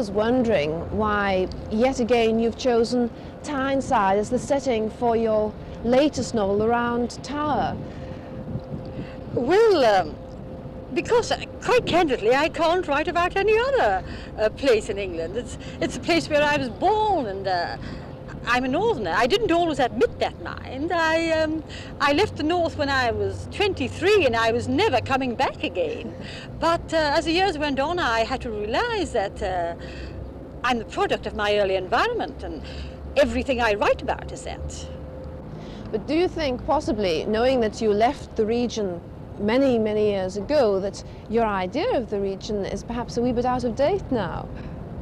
was wondering why, yet again, you've chosen Tyneside as the setting for your latest novel, The Round Tower. Well, because quite candidly, I can't write about any other place in England. It's a place where I was born, and I'm a northerner. I didn't always admit that, mind. I left the north when I was 23, and I was never coming back again. But as the years went on, I had to realize that I'm the product of my early environment, and everything I write about is that. But do you think, possibly, knowing that you left the region many, many years ago, that your idea of the region is perhaps a wee bit out of date now?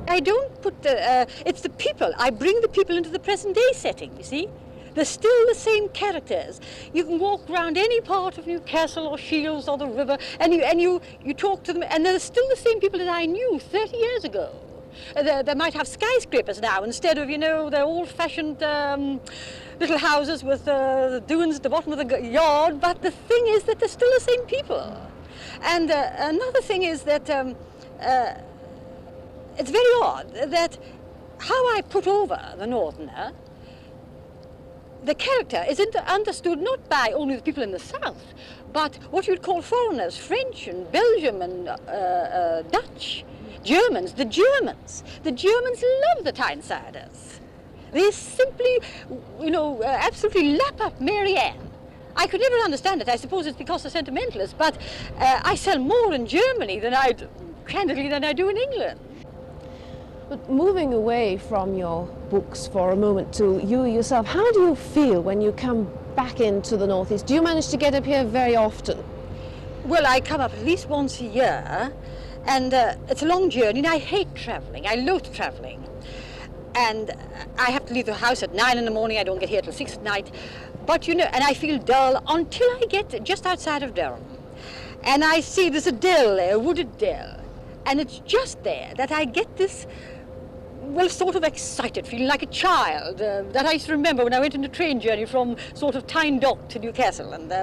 I don't put it's the people. I bring the people into the present day setting, you see. They're still the same characters. You can walk around any part of Newcastle or Shields or the river, and you talk to them, and they're still the same people that I knew 30 years ago. They might have skyscrapers now instead of, their old-fashioned little houses with dunes at the bottom of the yard, but the thing is that they're still the same people. And another thing is that it's very odd that how I put over the northerner, the character is understood not by only the people in the south, but what you'd call foreigners, French and Belgium and Dutch, Germans, the Germans. The Germans love the Tynesiders. They simply, absolutely lap up Mary Ann. I could never understand it. I suppose it's because they're sentimentalists, but I sell more in Germany than I do in England. But moving away from your books for a moment to you yourself, how do you feel when you come back into the Northeast? Do you manage to get up here very often? Well, I come up at least once a year, and it's a long journey, and I hate travelling. I loathe travelling. And I have to leave the house at 9 in the morning. I don't get here till 6 at night. But, and I feel dull until I get just outside of Durham. And I see there's a dell there, a wooded dell. And it's just there that I get this, sort of excited, feeling like a child that I used to remember when I went on a train journey from sort of Tyne Dock to Newcastle. And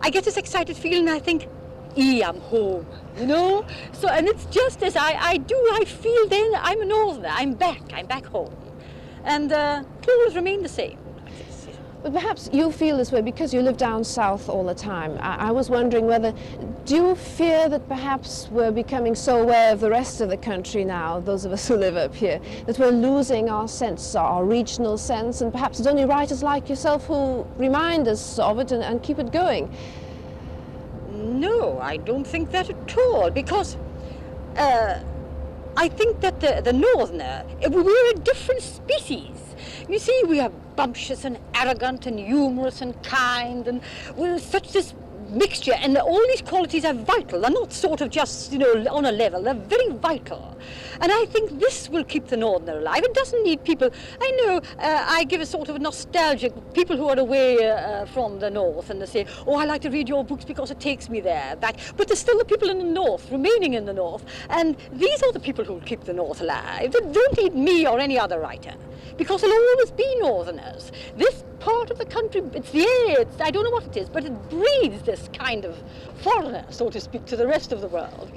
I get this excited feeling, and I think, I'm home, So, and it's just as I feel then I'm a northerner, I'm back home. And clothes remain the same. But perhaps you feel this way because you live down south all the time. I was wondering do you fear that perhaps we're becoming so aware of the rest of the country now, those of us who live up here, that we're losing our sense, our regional sense, and perhaps it's only writers like yourself who remind us of it and keep it going? No, I don't think that at all, because I think that the northerner, we're a different species. You see, we are bumptious and arrogant and humorous and kind, and we're such this mixture, and all these qualities are vital. They're not sort of just, on a level. They're very vital. And I think this will keep the northerner alive. It doesn't need people. I know I give a sort of nostalgic, people who are away from the north, and they say, oh, I like to read your books because it takes me there, back. But there's still the people in the north, remaining in the north. And these are the people who will keep the north alive. They don't need me or any other writer, because there'll always be northerners. This part of the country, it's the air, I don't know what it is, but it breeds this kind of foreigner, so to speak, to the rest of the world,